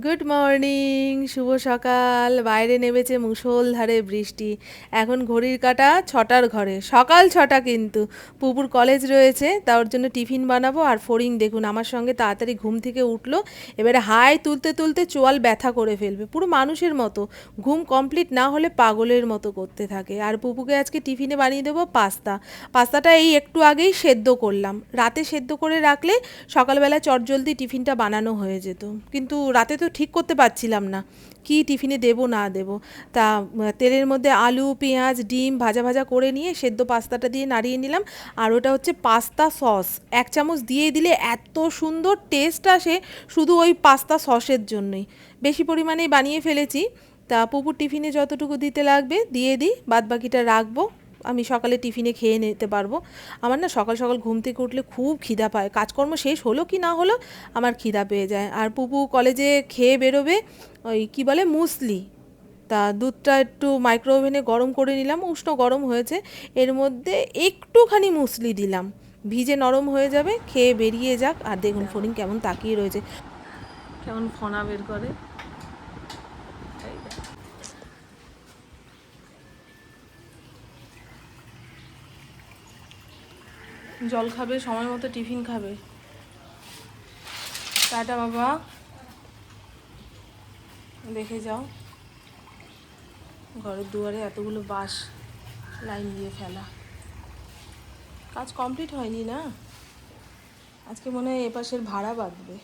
Good morning, শুভ সকাল। বাইরে নেমেছে মুষলধারে বৃষ্টি। এখন ঘড়ির কাঁটা 6টার ঘরে, সকাল 6টা কিন্তু। পুপুর কলেজ রয়েছে, তার জন্য টিফিন বানাবো। আর ফড়িং দেখুন আমার সঙ্গে তাড়াতাড়ি ঘুম থেকে উঠলো। এবারে হাই তুলতে তুলতে চোয়াল ব্যথা করে ফেলবে, পুরো মানুষের মতো। ঘুম কমপ্লিট না হলে পাগলের মতো করতে থাকে। আর পুপুকে আজকে টিফিনে বানিয়ে দেবো পাস্তা। পাস্তাটা এই একটু আগেই সেদ্ধ করলাম। রাতে সেদ্ধ করে রাখলে সকালবেলা চটজলদি টিফিনটা বানানো হয়ে যেত, কিন্তু রাতে তো ঠিক করতে পারছিলাম না কি টিফিনে দেব না দেব। তা তেলের মধ্যে আলু পেঁয়াজ ডিম ভাজা ভাজা করে নিয়ে সেদ্ধ পাস্তাটা দিয়ে নাড়িয়ে নিলাম। আর ওটা হচ্ছে পাস্তা সস, 1 চামচ দিয়ে দিলে এত সুন্দর টেস্ট আসে, শুধু ওই পাস্তা সসের জন্যই। বেশি পরিমাণেই বানিয়ে ফেলেছি। তা পুপুর টিফিনে যতটুকু দিতে লাগবে দিয়ে দিই, বাদ বাকিটা রাখবো, আমি সকালে টিফিনে খেয়ে নিতে পারবো। আমার না সকাল সকাল ঘুম থেকে উঠলে খুব খিদা পায়, কাজকর্ম শেষ হলো কি না হলো আমার খিদা পেয়ে যায়। আর পুপু কলেজে খেয়ে বেরোবে ওই কি বলে মুসলি। তা দুধটা একটু মাইক্রো ওভেনে গরম করে নিলাম, উষ্ণ গরম হয়েছে, এর মধ্যে একটুখানি মুসলি দিলাম, ভিজে নরম হয়ে যাবে, খেয়ে বেরিয়ে যাক। আর দেখুন ফড়িং কেমন তাকিয়ে রয়েছে, কেমন ফনা বের করে। জল খাবে, সময় মতো টিফিন খাবে। টাটা বাবা, দেখে যাও। ঘরের দুয়ারে এতগুলো বাঁশ লাইন দিয়ে ফেলা, কাজ কমপ্লিট হয়নি না। আজকে মনে হয় এপাশের ভাড়া বাঁধবে,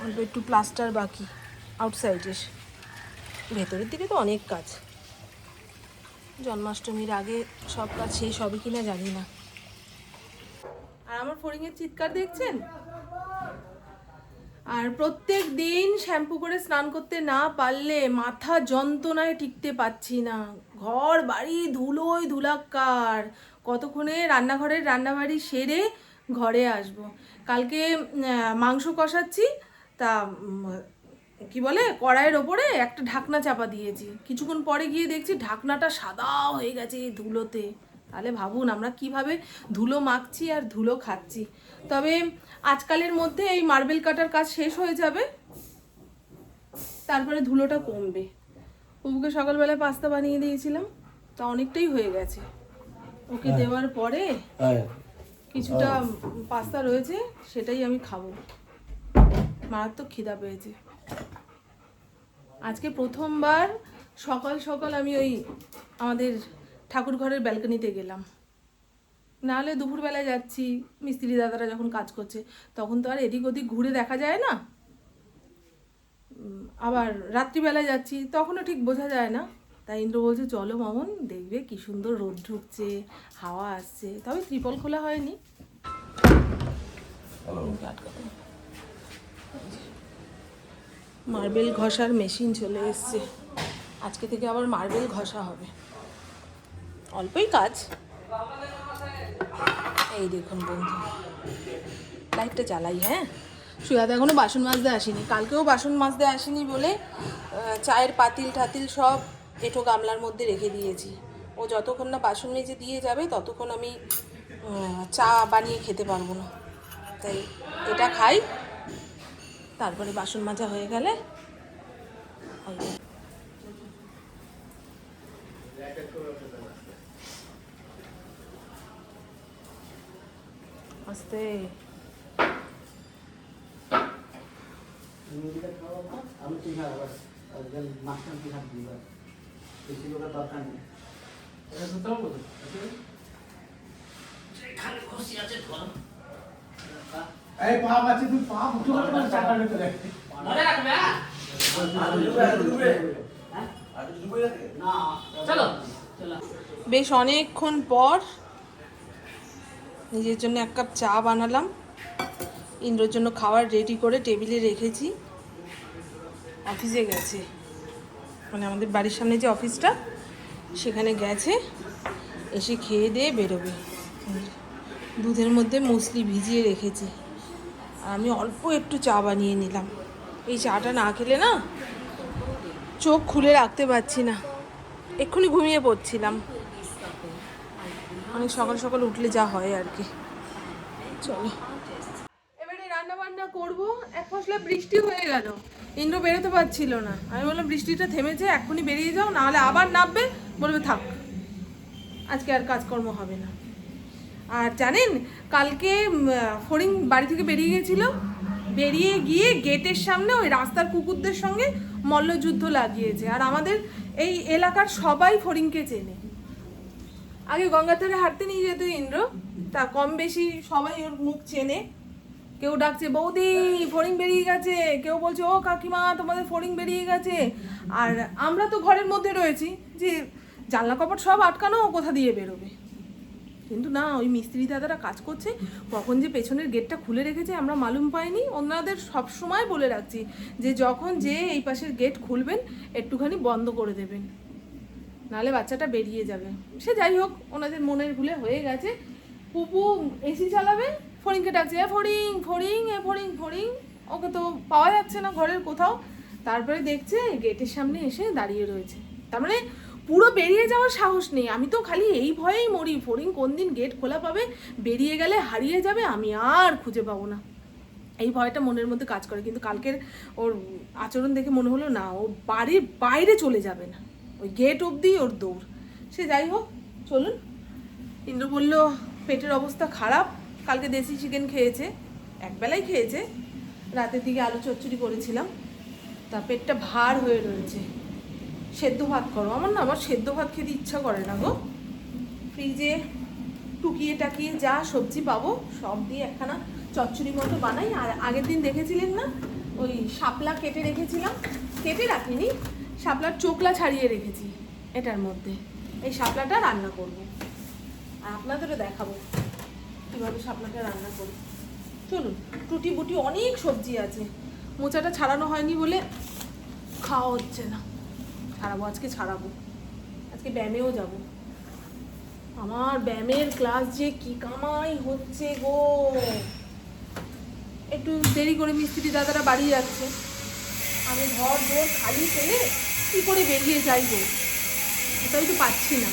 অল্প একটু প্লাস্টার বাকি আউটসাইডের। ভেতরের দিকে তো অনেক কাজ, জন্মাষ্টমীর আগে সব কাজ শেষ হবে কিনা জানি না। আর আমার ফড়িংয়ের চিৎকার দেখছেন। আর প্রত্যেক দিন শ্যাম্পু করে স্নান করতে না পারলে মাথা যন্ত্রণায় টিকতে পারছি না। ঘর বাড়ি ধুলোয় ধুলাক্কার, কতক্ষণে রান্নাঘরের রান্নাবাড়ি সেরে ঘরে আসব। কালকে মাংস কষাচ্ছি, তা কি বলে কড়াইয়ের ওপরে একটা ঢাকনা চাপা দিয়েছি, কিছুক্ষণ পরে গিয়ে দেখছি ঢাকনাটা সাদা হয়ে গেছে ধুলোতে। তাহলে ভাবুন আমরা কিভাবে ধুলো মাখছি আর ধুলো খাচ্ছি। তবে আজকালের মধ্যে এই মার্বেল কাটার কাজ শেষ হয়ে যাবে, তারপরে ধুলোটা কমবে। ওকে সকালবেলায় পাস্তা বানিয়ে দিয়েছিলাম, তা অনেকটাই হয়ে গেছে। ওকে দেওয়ার পরে কিছুটা পাস্তা রয়েছে, সেটাই আমি খাবো। মারাত্মক খিদা পেয়েছে। আজকে প্রথমবার সকাল সকাল আমি ওই আমাদের ঠাকুর ঘরের ব্যালকনিতে গেলাম। নাহলে দুপুরবেলায় যাচ্ছি, মিস্ত্রি দাদারা যখন কাজ করছে তখন তো আর এদিক ওদিক ঘুরে দেখা যায় না। আবার রাত্রিবেলায় যাচ্ছি তখনও ঠিক বোঝা যায় না। তাই ইন্দ্র বলছে চলো মামন, দেখবে কি সুন্দর রোদ ঢুকছে, হাওয়া আসছে। তবে ত্রিপল খোলা হয়নি। মার্বেল ঘষার মেশিন চলে এসছে, আজকে থেকে আবার মার্বেল ঘষা হবে। অল্পই কাজ। এই দেখুন বন্ধু, লাইটটা জ্বালাই। হ্যাঁ, সুয়াদা এখনও বাসন মাজতে আসেনি, কালকেও বাসন মাজতে আসেনি বলে চায়ের পাতিল ঠাতিল সব এঁঠো গামলার মধ্যে রেখে দিয়েছি। ও যতক্ষণ না বাসন মেজে দিয়ে যাবে ততক্ষণ আমি চা বানিয়ে খেতে পারবো না। তাই এটা খাই, তারপরে বাসন মাজা হয়ে গেলে আস্তে। বেশ অনেকক্ষণ পর নিজের জন্য 1 কাপ চা বানালাম, ইন্দ্রর জন্য খাবার রেডি করে টেবিলে রেখেছি। অফিসে গেছে, মানে আমাদের বাড়ির সামনে যে অফিসটা সেখানে গেছে, এসে খেয়ে দিয়ে বেরোবে। দুধের মধ্যে মুসলি ভিজিয়ে রেখেছি, আর আমি অল্প একটু চা বানিয়ে নিলাম। এই চাটা না খেলে না চোখ খুলে রাখতে পারছি না, এক্ষুনি ঘুমিয়ে পড়ছিলাম। অনেক সকাল সকাল উঠলে যা হয় আর কি। চলো এবারে রান্না বান্না করবো। ফসলা বৃষ্টি হয়ে গেল, ইন্দ্র বেরোতে পারছিল না। আমি বললাম বৃষ্টিটা থেমেছে, এক্ষুনি বেরিয়ে যাও, নাহলে আবার নামবে, বলবে থাক আজকে আর কাজকর্ম হবে না। আর জানেন, কালকে ফড়িং বাড়ি থেকে বেরিয়ে গেছিল, বেরিয়ে গিয়ে গেটের সামনে ওই রাস্তার কুকুরদের সঙ্গে মল্লযুদ্ধ লাগিয়েছে। আর আমাদের এই এলাকার সবাই ফড়িংকে চেনে। আগে গঙ্গার ধারে হাঁটতে নিয়ে যেত ইন্দ্র, তা কম বেশি সবাই ওর মুখ চেনে। কেউ ডাকছে বৌদি ফড়িং বেরিয়ে গেছে, কেউ বলছে ও কাকিমা তোমাদের ফড়িং বেরিয়ে গেছে। আর আমরা তো ঘরের মধ্যে রয়েছি, যে জানলা কপাট সব আটকানো, ও কোথা দিয়ে বেরোবে। কিন্তু না, ওই মিস্ত্রি দাদারা কাজ করছে, কখন যে পেছনের গেটটা খুলে রেখেছে আমরা মালুম পাইনি। ওনাদের সব সময় বলে রাখছি যে যখন যে এই পাশের গেট খুলবেন একটুখানি বন্ধ করে দেবেন, নাহলে বাচ্চাটা বেরিয়ে যাবে। সে যাই হোক, ওনাদের মনের ভুলে হয়ে গেছে। পুপু এসি চালাবে, ফড়িংকে ডাকছে এ ফড়িং ফড়িং এ ফড়িং ফড়িং, ওকে তো পাওয়া যাচ্ছে না ঘরের কোথাও। তারপরে দেখছে গেটের সামনে এসে দাঁড়িয়ে রয়েছে। তার মানে পুরো বেরিয়ে যাওয়ার সাহস নেই। আমি তো খালি এই ভয়েই মরি, ফড়িং কোন দিন গেট খোলা পাবে, বেরিয়ে গেলে হারিয়ে যাবে, আমি আর খুঁজে পাবো না, এই ভয়টা মনের মধ্যে কাজ করে। কিন্তু কালকের ওর আচরণ দেখে মনে হলো না, ও বাড়ির বাইরে চলে যাবে না, ওই গেট অবধি ওর দৌড়। সে যাই হোক, চলুন। ইন্দ্র বলল পেটের অবস্থা খারাপ, কালকে দেশি চিকেন খেয়েছে, একবেলাই খেয়েছে, রাতের দিকে আলু চচ্চড়ি করেছিলাম, তা পেটটা ভার হয়ে রয়েছে। সেদ্ধ ভাত করো, আমার সেদ্ধ ভাত খেতে ইচ্ছা করে না গো। ফ্রিজে টুকিয়ে টাকিয়ে যা সবজি পাবো সব দিয়ে একখানা চচ্চড়ি মতো বানাই। আর আগের দিন দেখেছিলেন না, ওই শাপলা কেটে রেখেছিলাম, কেটে রাখিনি, শাপলার চোকলা ছাড়িয়ে রেখেছি এটার মধ্যে। এই শাপলাটা রান্না করব, আর আপনাদেরও দেখাবো কীভাবে শাপলাটা রান্না করি। চলুন, টুটি বুটি অনেক সবজি আছে, মোচাটা ছাড়ানো হয়নি বলে খাওয়া হচ্ছে না। ছাড়াবো, আজকে ছাড়াবো, আজকে ব্যায়ামেও যাব। আমার ব্যায়ামের ক্লাস যে কি কামাই হচ্ছে গো। একটু দেরি করে মিস্ত্রি দাদারা বাড়ি যাচ্ছে, আমি ঘর দোর খালি পেলে কী করে বেরিয়ে যাইব, এটাই তো পাচ্ছি না।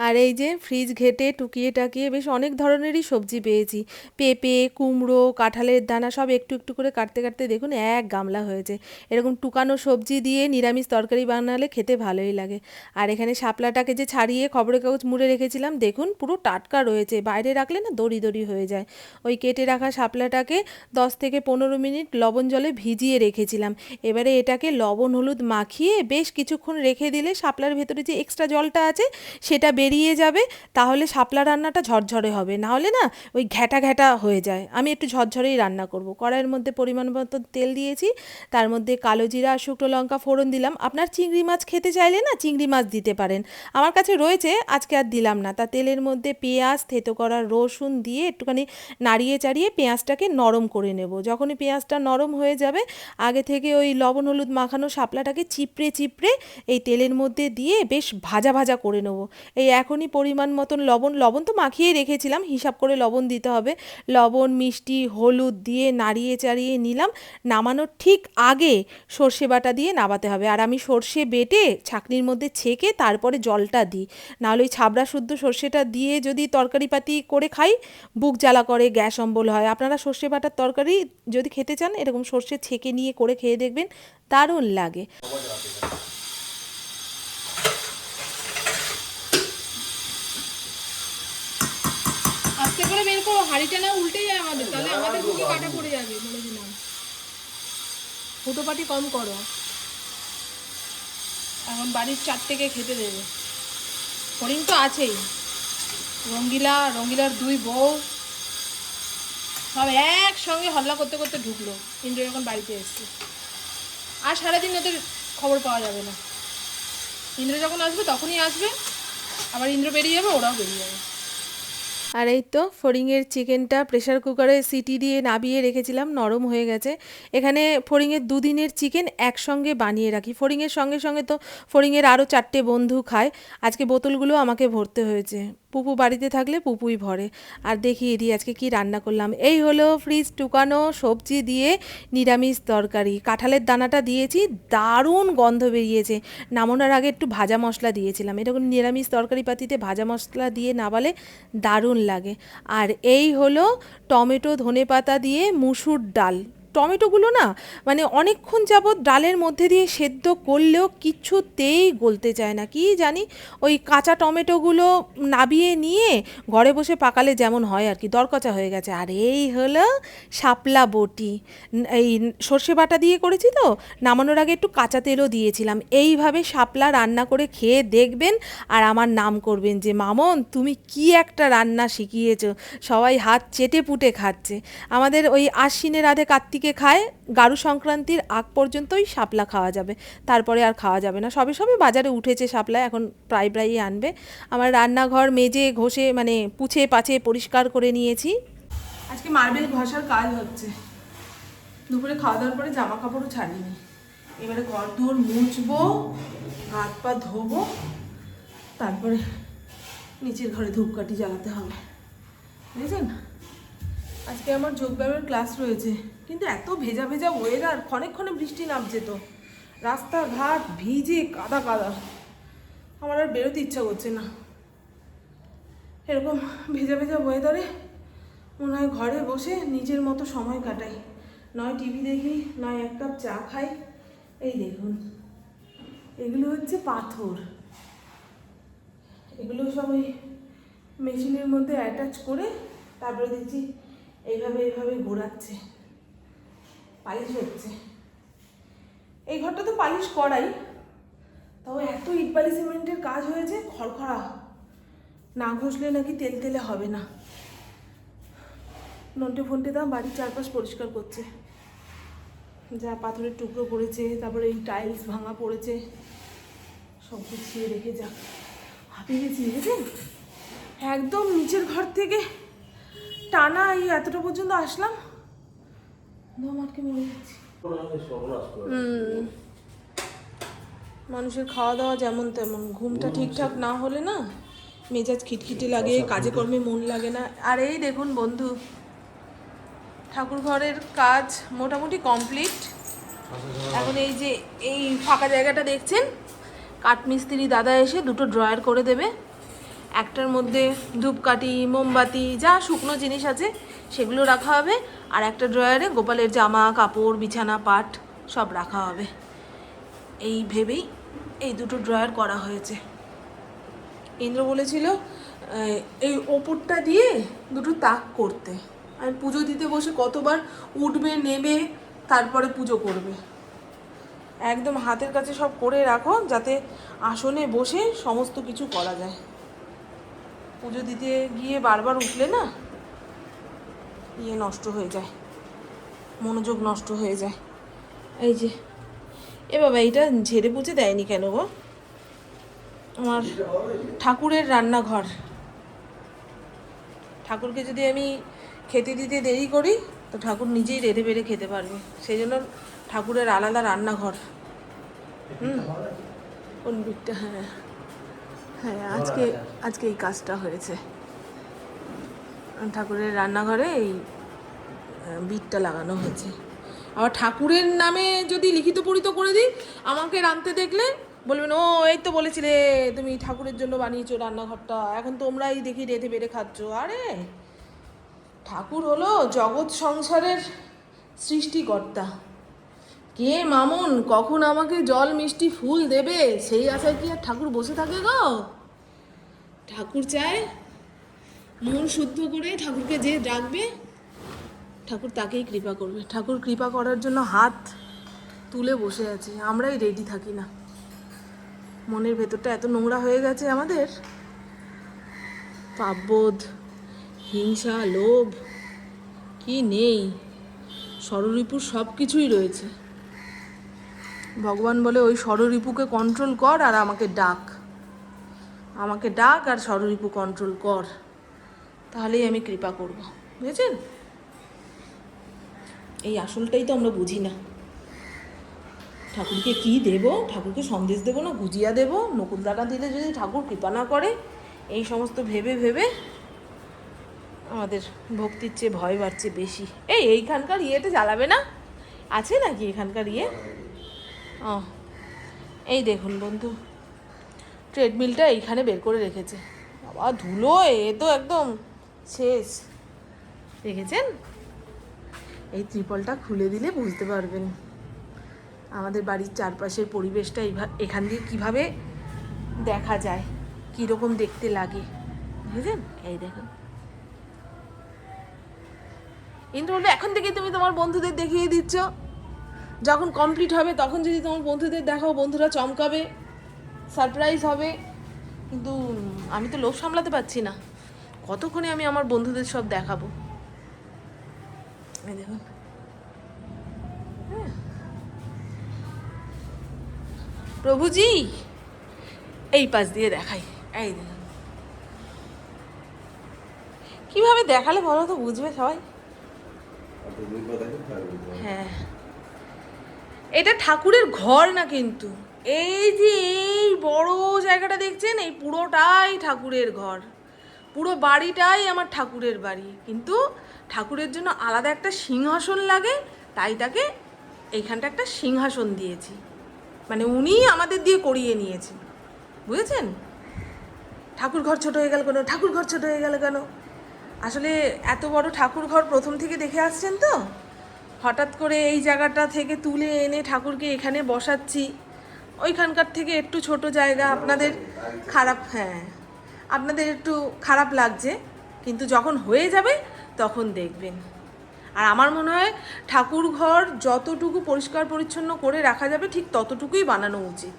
আর এই যে ফ্রিজ ঘেটে টুকিয়ে টাকিয়ে বেশ অনেক ধরনেরই সবজি পেয়েছি। পেঁপে, কুমড়ো, কাঁঠালের দানা সব একটু একটু করে কাটতে কাটতে দেখুন এক গামলা হয়েছে। এরকম টুকানো সবজি দিয়ে নিরামিষ তরকারি বানালে খেতে ভালোই লাগে। আর এখানে শাপলাটাকে যে ছাড়িয়ে খবরের কাগজ মুড়ে রেখেছিলাম, দেখুন পুরো টাটকা রয়েছে, বাইরে রাখলে না দড়ি দড়ি হয়ে যায়। ওই কেটে রাখা শাপলাটাকে 10 থেকে 15 মিনিট লবণ জলে ভিজিয়ে রেখেছিলাম। এবারে এটাকে লবণ হলুদ মাখিয়ে বেশ কিছুক্ষণ রেখে দিলে শাপলার ভেতরে যে এক্সট্রা জলটা আছে সেটা বেরিয়ে যাবে, তাহলে শাপলা রান্নাটা ঝরঝরে হবে, না হলে না ওই ঘ্যাটা ঘ্যাটা হয়ে যায়। আমি একটু ঝরঝরেই রান্না করব। কড়াইয়ের মধ্যে পরিমাণ মতো তেল দিয়েছি, তার মধ্যে কালো জিরা আর শুকনো লঙ্কা ফোড়ন দিলাম। আপনার চিংড়ি মাছ খেতে চাইলে না চিংড়ি মাছ দিতে পারেন, আমার কাছে রয়েছে, আজকে আর দিলাম না। তা তেলের মধ্যে পেঁয়াজ, থেতো করা রসুন দিয়ে একটুখানি নাড়িয়ে চাড়িয়ে পেঁয়াজটাকে নরম করে নেব। যখনই পেঁয়াজটা নরম হয়ে যাবে, আগে থেকে ওই লবণ হলুদ মাখানো শাপলাটাকে চিপড়ে চিপড়ে এই তেলের মধ্যে দিয়ে বেশ ভাজা ভাজা করে নেব। এই এখনই পরিমাণ মতন লবণ তো মাখিয়ে রেখেছিলাম, হিসাব করে লবণ দিতে হবে। লবণ, মিষ্টি, হলুদ দিয়ে নাড়িয়ে চাড়িয়ে নিলাম। নামানোর ঠিক আগে সর্ষে বাটা দিয়ে নামাতে হবে। আর আমি সর্ষে বেটে ছাঁকনির মধ্যে ছেঁকে তারপরে জলটা দিই, নাহলে ওই ছাবড়া শুদ্ধ সর্ষেটা দিয়ে যদি তরকারিপাতি করে খাই বুক জ্বালা করে, গ্যাস অম্বল হয়। আপনারা সর্ষে বাটার তরকারি যদি খেতে চান এরকম সর্ষে ছেঁকে নিয়ে করে খেয়ে দেখবেন, দারুণ লাগে। আস্তে করে বের করো, হাঁড়িটা না উল্টে যায় আমাদের, তাহলে আমাদের বুকে কাটা পড়ে যাবে, বলে দিলাম। হুটোপাটি কম করো, এখন বাড়ির 4টেকে খেতে দেবে। হরিণ তো আছেই, রঙ্গিলার 2 বউ সব একসঙ্গে হল্লা করতে করতে ঢুকলো ইন্দ্র যখন বাড়িতে এসছে। আর সারাদিন ওদের খবর পাওয়া যাবে না, ইন্দ্র যখন আসবে তখনই আসবে, আবার ইন্দ্র বেরিয়ে যাবে, ওরাও বেরিয়ে যাবে। আর এই তো ফড়িংয়ের চিকেনটা প্রেসার কুকারে সিটি দিয়ে নাবিয়ে রেখেছিলাম, নরম হয়ে গেছে। এখানে ফড়িংয়ের 2 দিনের চিকেন একসঙ্গে বানিয়ে রাখি। ফড়িংয়ের সঙ্গে সঙ্গে তো ফড়িংয়ের আরও 4টে বন্ধু খায়, আজকে বোতলগুলো আমাকে ভরতে হয়েছে। পুপু বাড়িতে থাকলে পুপুই ভরে। আর দেখিয়ে দিই আজকে কি রান্না করলাম। এই হলো ফ্রিজ টুকানো সবজি দিয়ে নিরামিষ তরকারি। কাঁঠালের দানাটা দিয়েছি, দারুণ গন্ধ বেরিয়েছে। নামানোর আগে একটু ভাজা মশলা দিয়েছিলাম, এরকম নিরামিষ তরকারি পাতিতে ভাজা মশলা দিয়ে নামালে দারুণ লাগে। আর এই হলো টমেটো ধনেপাতা দিয়ে মুসুর ডাল, টমেটোগুলো না মানে অনেকক্ষণ যাবৎ ডালের মধ্যে দিয়ে সেদ্ধ করলেও কিছুতেই গলতে চায় না, কি জানি ওই কাঁচা টমেটোগুলো নাবিয়ে নিয়ে ঘরে বসে পাকালে যেমন হয় আর কি, দরকচা হয়ে গেছে। আর এই হলো শাপলা বটি, এই সর্ষে বাটা দিয়ে করেছি তো, নামানোর আগে একটু কাঁচা তেলও দিয়েছিলাম। এইভাবে শাপলা রান্না করে খেয়ে দেখবেন আর আমার নাম করবেন যে মামন তুমি কি একটা রান্না শিখিয়েছো। সবাই হাত চেটে পুটে খাচ্ছে। আমাদের ওই আশ্বিনের আধে কার্তিকে খায়, গারু সংক্রান্তির আগ পর্যন্তই শাপলা খাওয়া যাবে, তারপরে আর খাওয়া যাবে না। সবে সবে বাজারে উঠেছে শাপলা, এখন প্রায়ই আনবে। আমার রান্নাঘর মেজে ঘষে মানে পুছে পাছে পরিষ্কার করে নিয়েছি। আজকে মার্বেল ঘষার কাজ হচ্ছে। দুপুরে খাওয়া দাওয়ার পরে জামা কাপড়ও ছাড়িনি, এবারে ঘর দোর মুছবো, হাত পা ধোবো, তারপরে নিচের ঘরে ধূপকাঠি জ্বালাতে হবে, বুঝেছেন। আজকে আমার যোগব্যায়ামের ক্লাস রয়েছে, কিন্তু এত ভেজা ভেজা ওয়েদার, ক্ষণে ক্ষণে বৃষ্টি নামছে, তো রাস্তাঘাট ভিজে কাদা কাদা, আমার আর বেরোতে ইচ্ছা করছে না। এরকম ভেজা ভেজা ওয়েদারে মনে হয় ঘরে বসে নিজের মতো সময় কাটাই, নয় টিভি দেখি, নয় এক কাপ চা খাই। এই দেখুন, এগুলো হচ্ছে পাথর, এগুলো সব ওই মেশিনের মধ্যে অ্যাটাচ করে তারপরে দেখছি এইভাবে এইভাবে ঘোরাচ্ছে, পালিশ হচ্ছে। এই ঘরটা তো পালিশ করাই, তাও এত ইটবালি সিমেন্টের কাজ হয়েছে, খড়খড়া, না ঘষলে নাকি তেল তেলে হবে না। নন্টে ফন্টে দাম বাড়ির চারপাশ পরিষ্কার করছে, যা পাথরের টুকরো পড়েছে, তারপরে এই টাইলস ভাঙা পড়েছে, সব গুছিয়ে রেখে যা হাঁপিয়ে গেছি, দেখেছেন। একদম নিচের ঘর থেকে টানা এই এতটা পর্যন্ত আসলাম, দম আটকে মরে যাচ্ছি। মানুষের খাওয়া দাওয়া যেমন তেমন, ঘুমটা ঠিকঠাক না হলে না মেজাজ খিটখিটে লাগে, কাজে কর্মে মন লাগে না। আর এই দেখুন বন্ধু, ঠাকুর ঘরের কাজ মোটামুটি কমপ্লিট। এখন এই যে এই ফাঁকা জায়গাটা দেখছেন, কাঠমিস্ত্রি দাদা এসে দুটো ড্রয়ার করে দেবে, একটার মধ্যে ধূপকাঠি মোমবাতি যা শুকনো জিনিস আছে সেগুলো রাখা হবে, আর একটা ড্রয়ারে গোপালের জামা কাপড় বিছানা পাট সব রাখা হবে। এই ভেবেই এই দুটো ড্রয়ার করা হয়েছে। ইন্দ্র বলেছিল এই ওপরটা দিয়ে দুটো তাক করতে, আমি পুজো দিতে বসে কতবার উঠবে নেবে তারপরে পুজো করবে। একদম হাতের কাছে সব করে রাখো যাতে আসনে বসে সমস্ত কিছু করা যায়। পুজো দিতে গিয়ে বারবার উঠলে না ইয়ে নষ্ট হয়ে যায়, মনোযোগ নষ্ট হয়ে যায়। এই যে এ বাবা, এইটা ঝেড়ে পুছে দেয়নি কেন গো? আমার ঠাকুরের রান্নাঘর, ঠাকুরকে যদি আমি খেতে দিতে দেরি করি তো ঠাকুর নিজেই রেঁধে বেড়ে খেতে পারবে, সেই জন্য ঠাকুরের আলাদা রান্নাঘর। কোন বিটটা? হ্যাঁ হ্যাঁ, আজকে এই কাজটা হয়েছে, ঠাকুরের রান্নাঘরে এই বিটটা লাগানো হয়েছে। আবার ঠাকুরের নামে যদি লিখিত পড়িত করে দিই, আমাকে রাঁধতে দেখলে বলবেন ও এই তো বলেছিলে তুমি ঠাকুরের জন্য বানিয়েছো রান্নাঘরটা, এখন তোমরাই দেখি রেঁধে বেড়ে খাচ্ছ। আরে ঠাকুর হলো জগৎ সংসারের সৃষ্টিকর্তা, কে মামুন কখন আমাকে জল মিষ্টি ফুল দেবে সেই আশায় কি আর ঠাকুর বসে থাকে গো? ঠাকুর চায় মন শুদ্ধ করে ঠাকুরকে যে ডাকবে ঠাকুর তাকেই কৃপা করবে। ঠাকুর কৃপা করার জন্য হাত তুলে বসে আছে, আমরাই রেডি থাকি না। মনের ভেতরটা এত নোংরা হয়ে গেছে আমাদের, পাপবোধ হিংসা লোভ কি নেই, ষড়রিপুর সব কিছুই রয়েছে। ভগবান বলে ওই ষড়রিপুকে কন্ট্রোল কর আর আমাকে ডাক, আমাকে ডাক আর ষড়রিপু কন্ট্রোল কর, তাহলেই আমি কৃপা করব, বুঝেছেন। এই আসলটাই তো আমরা বুঝি না। ঠাকুরকে কি দেব, ঠাকুরকে সন্দেশ দেবো না গুজিয়া দেবো, নকুলদানা দিলে যদি ঠাকুর কৃপা না করে, এই সমস্ত ভেবে ভেবে আমাদের ভক্তির চেয়ে ভয় বাড়ছে বেশি। এইখানকার ইয়েতে জ্বালাবে না, আছে নাকি এখানকার ইয়ে? ও এই দেখুন বন্ধু, ট্রেডমিলটা এইখানে বের করে রেখেছে, বাবা ধুলো, এ তো একদম শেষ। দেখেছেন এই ত্রিপলটা খুলে দিলে বুঝতে পারবেন আমাদের বাড়ির চারপাশের পরিবেশটা এখান দিয়ে কীভাবে দেখা যায়, কীরকম দেখতে লাগে, বুঝলেন? এই দেখুন। কিন্তু বলবে এখন থেকে তুমি তোমার বন্ধুদের দেখিয়ে দিচ্ছ, যখন কমপ্লিট হবে তখন যদি তোমার বন্ধুদের দেখাও, বন্ধুরা চমকাবে, সারপ্রাইজ হবে। কিন্তু আমি তো লোভ সামলাতে পারছি না, কতক্ষণে আমি আমার বন্ধুদের সব দেখাবো। এই দেখুন, প্রভুজি এই পাশ দিয়ে দেখাই। এই দেখুন কিভাবে দেখালে বলো তো বুঝবে সবাই। হ্যাঁ, এটা ঠাকুরের ঘর না কিন্তু, এই যে এই বড় জায়গাটা দেখছেন, এই পুরোটাই ঠাকুরের ঘর, পুরো বাড়িটাই আমার ঠাকুরের বাড়ি। কিন্তু ঠাকুরের জন্য আলাদা একটা সিংহাসন লাগে, তাই তাকে এইখানটা একটা সিংহাসন দিয়েছি, মানে উনি আমাদের দিয়ে করিয়ে নিয়েছেন, বুঝেছেন? ঠাকুর ঘর ছোট হয়ে গেল কেন, ঠাকুর ঘর ছোট হয়ে গেল কেন? আসলে এত বড় ঠাকুর ঘর প্রথম থেকে দেখে আসছেন তো, হঠাৎ করে এই জায়গাটা থেকে তুলে এনে ঠাকুরকে এখানে বসাচ্ছি, ওইখানকার থেকে একটু ছোট জায়গা, আপনাদের খারাপ, হ্যাঁ আপনাদের একটু খারাপ লাগছে, কিন্তু যখন হয়ে যাবে তখন দেখবেন। আর আমার মনে হয় ঠাকুর ঘর যতটুকু পরিষ্কার পরিচ্ছন্ন করে রাখা যাবে ঠিক ততটুকুই বানানো উচিত।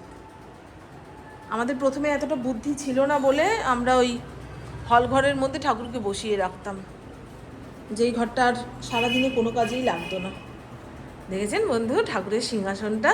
আমাদের প্রথমে এতটা বুদ্ধি ছিল না বলে আমরা ওই হল ঘরের মধ্যে ঠাকুরকে বসিয়ে রাখতাম, যেই ঘরটা আর সারাদিনে কোনো কাজেই লাগতো না। দেখেছেন বন্ধু ঠাকুরের সিংহাসনটা?